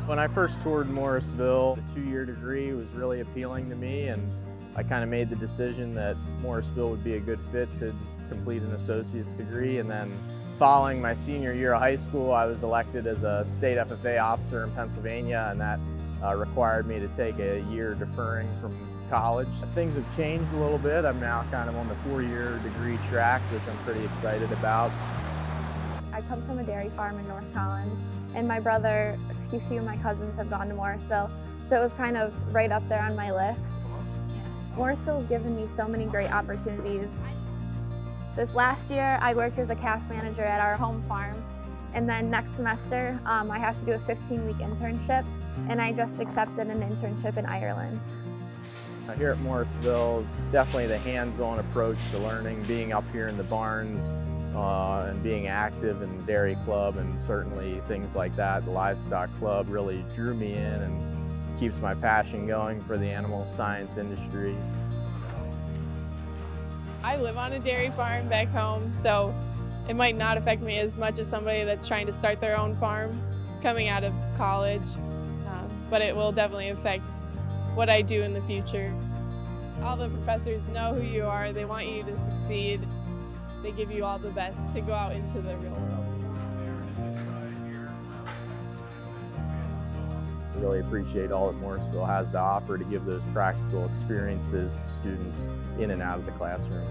When I first toured Morrisville, the 2-year degree was really appealing to me, and I kind of made the decision that Morrisville would be a good fit to complete an associate's degree. And then following my senior year of high school, I was elected as a state FFA officer in Pennsylvania, and that required me to take a year deferring from college. Things have changed a little bit. I'm now kind of on the 4-year degree track, which I'm pretty excited about. I come from a dairy farm in North Collins, and my brother, a few of my cousins have gone to Morrisville, so it was kind of right up there on my list. Morrisville's given me so many great opportunities. This last year, I worked as a calf manager at our home farm, and then next semester, I have to do a 15-week internship, and I just accepted an internship in Ireland. Here at Morrisville, definitely the hands-on approach to learning, being up here in the barns, and being active in the dairy club, and certainly things like that. The livestock club really drew me in and keeps my passion going for the animal science industry. I live on a dairy farm back home, so it might not affect me as much as somebody that's trying to start their own farm coming out of college, but it will definitely affect what I do in the future. All the professors know who you are, they want you to succeed. They give you all the best to go out into the real world. I really appreciate all that Morrisville has to offer to give those practical experiences to students in and out of the classroom.